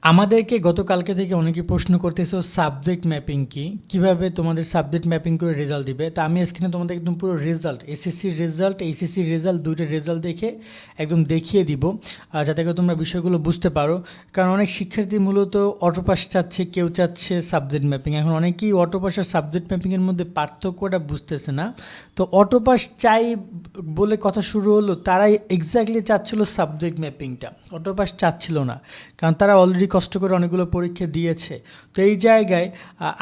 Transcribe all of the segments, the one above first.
আমাদেরকে গতকালকে থেকে অনেকে প্রশ্ন করতেছো সাবজেক্ট ম্যাপিং কি, কিভাবে তোমাদের সাবজেক্ট ম্যাপিং করে রেজাল্ট দিবে। তো আমি আজকে তোমাদের একদম পুরো রেজাল্ট, এসএসসির রেজাল্ট, এইচএসসির রেজাল্ট, দুইটা রেজাল্ট দেখে একদম দেখিয়ে দিব, যাতে করে তোমরা বিষয়গুলো বুঝতে পারো। কারণ অনেক শিক্ষার্থী মূলত অটোপাস চাচ্ছে, কেউ চাচ্ছে সাবজেক্ট ম্যাপিং। এখন অনেকেই অটোপাস আর সাবজেক্ট ম্যাপিংয়ের মধ্যে পার্থক্যটা বুঝতেছে না। তো অটোপাস চাই বলে কথা শুরু হলো, তারাই এক্স্যাক্টলি চাচ্ছিল সাবজেক্ট ম্যাপিংটা, অটোপাস চাচ্ছিল না। কারণ তারা অলরেডি কষ্ট করে অনেকগুলো পরীক্ষা দিয়েছে। তো এই জায়গায়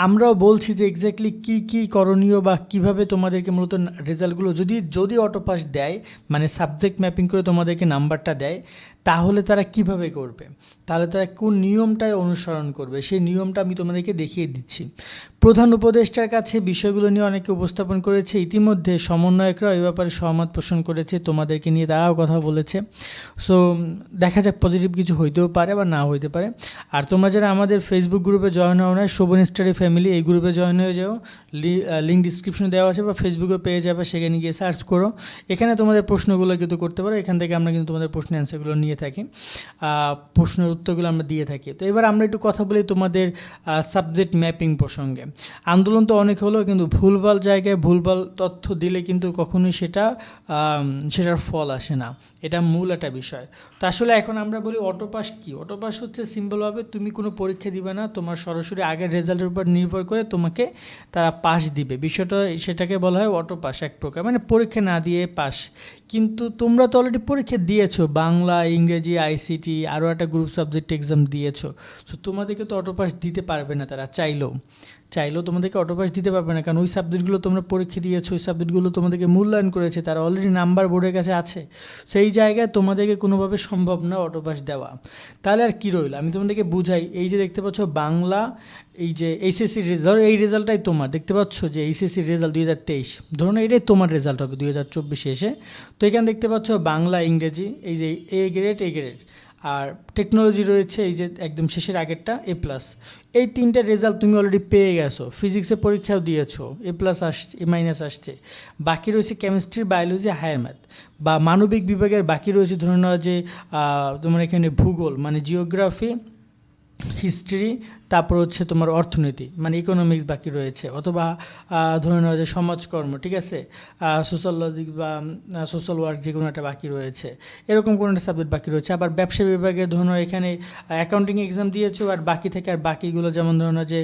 আমরাও বলছি যে এক্স্যাক্টলি কী কী করণীয় বা কিভাবে তোমাদেরকে মূলত রেজাল্টগুলো যদি অটোপাস দেয়, মানে সাবজেক্ট ম্যাপিং করে তোমাদেরকে নাম্বারটা দেয়, তাহলে তারা কিভাবে করবে, তাহলে তারা কোন নিয়মটায় অনুসরণ করবে, সেই নিয়মটা আমি তোমাদেরকে দেখিয়ে দিচ্ছি। প্রধান উপদেষ্টার কাছে বিষয়গুলো নিয়ে অনেকে উপস্থাপন করেছে, ইতিমধ্যে সমন্বয়করাও এই ব্যাপারে সহমত পোষণ করেছে, তোমাদেরকে নিয়ে তারাও কথা বলেছে। সো দেখা যাক পজিটিভ কিছু হইতেও পারে বা না হইতে পারে। আর তোমরা যারা আমাদের ফেসবুক গ্রুপে জয়েন হও না, শোভন স্টাডি ফ্যামিলি, এই গ্রুপে জয়েন হয়ে যাও, লিঙ্ক ডিসক্রিপশনে দেওয়া আছে বা ফেসবুকে পেয়ে যাবে, সেখানে গিয়ে সার্চ করো। এখানে তোমাদের প্রশ্নগুলো কিন্তু করতে পারো, এখান থেকে আমরা কিন্তু তোমাদের প্রশ্ন অ্যান্সারগুলো নিয়ে থাকি, প্রশ্নের উত্তরগুলো আমরা দিয়ে থাকি। তো এবার আমরা একটু কথা বলি তোমাদের সাবজেক্ট ম্যাপিং প্রসঙ্গে। আন্দোলন তো অনেক হলো, কিন্তু ভুলভাল জায়গায় ভুলভাল তথ্য দিলে কিন্তু কখনোই সেটার ফল আসে না, এটা মূল একটা বিষয়। তো আসলে এখন আমরা বলি অটোপাস কি। অটোপাস হচ্ছে সিম্পলভাবে তুমি কোনো পরীক্ষা দিবে না, তোমার সরাসরি আগের রেজাল্টের উপর নির্ভর করে তোমাকে তারা পাস দিবে, বিষয়টা সেটাকে বলা হয় অটোপাস এক প্রকার, মানে পরীক্ষা না দিয়ে পাস। কিন্তু তোমরা তো অলরেডি পরীক্ষা দিয়েছো, বাংলা, ইংরেজি, আইসিটি, আরও একটা গ্রুপ সাবজেক্ট এক্সাম দিয়েছো। সো তোমাদেরকে তো অটোপাস দিতে পারবে না তারা, চাইলেও তোমাদেরকে অটোপাস দিতে পারবে না, কারণ ওই সাবজেক্টগুলো তোমরা পরীক্ষা দিয়েছো, ওই সাবজেক্টগুলো তোমাদেরকে মূল্যায়ন করেছে, তারা অলরেডি নাম্বার বোর্ডের কাছে আছে। সেই জায়গায় তোমাদেরকে কোনোভাবে সম্ভব না অটোপাস দেওয়া। তাহলে আর কী রইল, আমি তোমাদেরকে বুঝাই। এই যে দেখতে পাচ্ছ বাংলা, এই যে এইচএসসির রেজাল্ট, এই রেজাল্টটাই তোমার, দেখতে পাচ্ছ যে এইচএসসির রেজাল্ট 2023, ধরুন এটাই তোমার রেজাল্ট হবে 2024 এসে। তো এখানে দেখতে পাচ্ছ বাংলা, ইংরেজি, এই যে এ গ্রেড, আর টেকনোলজি রয়েছে এই যে একদম শেষের আগেরটা A+। এই তিনটে রেজাল্ট তুমি অলরেডি পেয়ে গেছো। ফিজিক্সের পরীক্ষাও দিয়েছো, A+ আসছে, A- আসছে। বাকি রয়েছে কেমিস্ট্রি, বায়োলজি, হায়ার ম্যাথ বা মানবিক বিভাগের বাকি রয়েছে, ধরে নেওয়া যে তোমার এখানে ভূগোল মানে জিওগ্রাফি, হিস্ট্রি, তারপর হচ্ছে তোমার অর্থনীতি মানে ইকোনমিক্স বাকি রয়েছে, অথবা ধরে নেওয়া যায় সমাজকর্ম, ঠিক আছে, সোশ্যালজি বা সোশ্যাল ওয়ার্ক, যে কোনো একটা বাকি রয়েছে, এরকম কোনো একটা সাবজেক্ট বাকি রয়েছে। আবার ব্যবসা বিভাগে ধরে নাও এখানে অ্যাকাউন্টিং এক্সাম দিয়েছো, আর বাকি থেকে আর বাকিগুলো যেমন ধরে নাও যে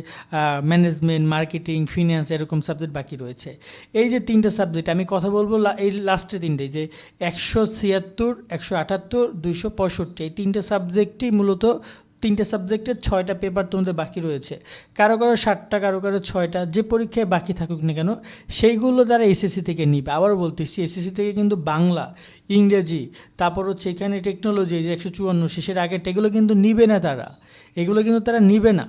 ম্যানেজমেন্ট, মার্কেটিং, ফিন্যান্স, এরকম সাবজেক্ট বাকি রয়েছে। এই যে তিনটে সাবজেক্ট আমি কথা বলবো, এই লাস্টে তিনটে, যে 176, 178, 265, এই তিনটে সাবজেক্টই মূলত, তিনটে সাবজেক্টের 6টা পেপার তোমাদের বাকি রয়েছে। কারো 7টা, কারো 6টা, যে পরীক্ষায় বাকি থাকুক না কেন, সেইগুলো তারা এসএসসি থেকে নিবে। আবারও বলতেছি, এসএসসি থেকে কিন্তু বাংলা, ইংরেজি, তারপর হচ্ছে এখানে টেকনোলজি, যে 154 শেষের আগেরটা, এগুলো কিন্তু নিবে না তারা, এগুলো কিন্তু তারা নিবে না।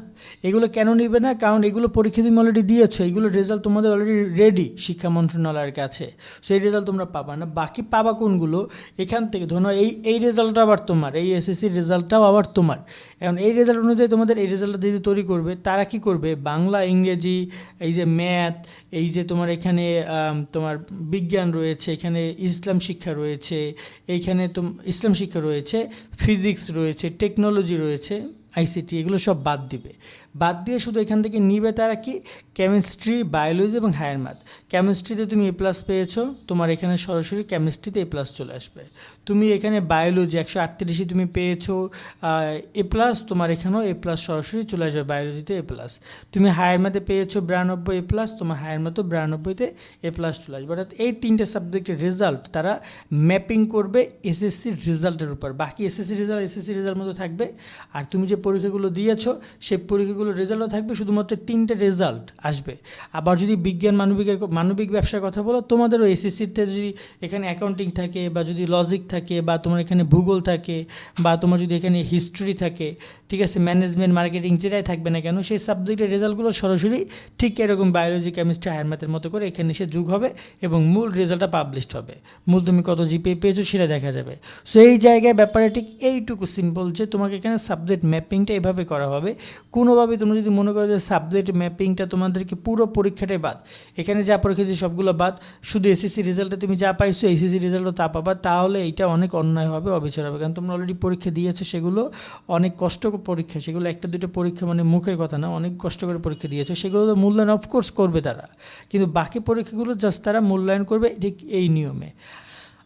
এগুলো কেন নিবে না? কারণ এগুলো পরীক্ষা তুমি অলরেডি দিয়েছো, এগুলো রেজাল্ট তোমাদের অলরেডি রেডি শিক্ষা মন্ত্রণালয়ের কাছে, সেই রেজাল্ট তোমরা পাবা না। বাকি পাবা কোনগুলো, এখান থেকে ধরো এই রেজাল্টটা আবার তোমার, এই এসএসসির রেজাল্টটাও আবার তোমার। এখন এই রেজাল্ট অনুযায়ী তোমাদের এই রেজাল্টটা যদি তৈরি করবে, তারা কি করবে, বাংলা, ইংরেজি, এই যে ম্যাথ, এই যে তোমার এখানে তোমার বিজ্ঞান রয়েছে, এখানে ইসলাম শিক্ষা রয়েছে, এইখানে ইসলাম শিক্ষা রয়েছে, ফিজিক্স রয়েছে, টেকনোলজি রয়েছে, আইসিটি, এগুলো সব বাদ দিবে। বাদ দিয়ে শুধু এখান থেকে নিবে তারা কি, কেমিস্ট্রি, বায়োলজি এবং হায়ার ম্যাথ। কেমিস্ট্রিতে তুমি A+ পেয়েছো, তোমার এখানে সরাসরি কেমিস্ট্রিতে A+ চলে আসবে। তুমি এখানে বায়োলজি 138 তুমি পেয়েছো A+, তোমার এখানেও A+ সরাসরি চলে আসবে বায়োলজিতে A+। তুমি হায়ার ম্যাথে পেয়েছো 92 A+, তোমার হায়ার ম্যাথও 92তে A+ চলে আসবে। অর্থাৎ এই তিনটে সাবজেক্টের রেজাল্ট তারা ম্যাপিং করবে এসএসসির রেজাল্টের উপর। বাকি এসএসসি রেজাল্ট মতো থাকবে, আর তুমি যে পরীক্ষাগুলো দিয়েছো সেই পরীক্ষাগুলোর রেজাল্টও থাকবে, শুধুমাত্র তিনটে রেজাল্ট আসবে। আবার যদি বিজ্ঞান, মানবিক ব্যবসার কথা বলো, তোমাদেরও এসএসসিতে যদি এখানে অ্যাকাউন্টিং থাকে, বা যদি লজিক থাকে, বা তোমার এখানে ভূগোল থাকে, বা তোমার যদি এখানে হিস্ট্রি থাকে, ঠিক আছে, ম্যানেজমেন্ট, মার্কেটিং, যেটাই থাকবে না কেন, সেই সাবজেক্টের রেজাল্টগুলো সরাসরি ঠিক এরকম বায়োলজি, কেমিস্ট্রি, হায়ার ম্যাথের মতো করে এখানে এসে যোগ হবে এবং মূল রেজাল্টটা পাবলিশড হবে। মূল তুমি কত জিপিএ পেয়েছো সেটা দেখা যাবে। সো এই জায়গায় ব্যাপারে ঠিক এইটুকু সিম্পল, যে তোমাকে এখানে সাবজেক্ট ম্যাপিংটা এভাবে করা হবে। কোনোভাবে তোমরা যদি মনে করো যে সাবজেক্ট ম্যাপিংটা তোমাদেরকে পুরো পরীক্ষাটাই বাদ, এখানে যা পরীক্ষা দিয়েছে সবগুলো বাদ, শুধু এসএসসি রেজাল্টে তুমি যা পাইছো এইচএসসি রেজাল্টও তা পাবা, তাহলে এইটা অনেক অন্যায় হবে, অবিচার হবে। কারণ তোমরা অলরেডি পরীক্ষা দিয়েছো, সেগুলো অনেক কষ্ট পরীক্ষা, সেগুলো একটা দুটো পরীক্ষা মানে মুখের কথা না, অনেক কষ্ট করে পরীক্ষা দিয়েছো, সেগুলো তো মূল্যায়ন অফকোর্স করবে তারা, কিন্তু বাকি পরীক্ষাগুলো জাস্ট তারা মূল্যায়ন করবে ঠিক এই নিয়মে।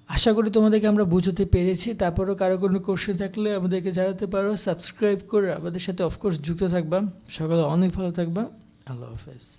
আশা করি তোমাদেরকে আমরা বুঝতে পেরেছি। তারপরেও কারো কোনো কোশ্চেন থাকলে আমাদেরকে জানাতে পারো, সাবস্ক্রাইব করে আমাদের সাথে অফকোর্স যুক্ত থাকবা। সকালে অনেক ভালো থাকবা। আল্লাহ হাফেজ।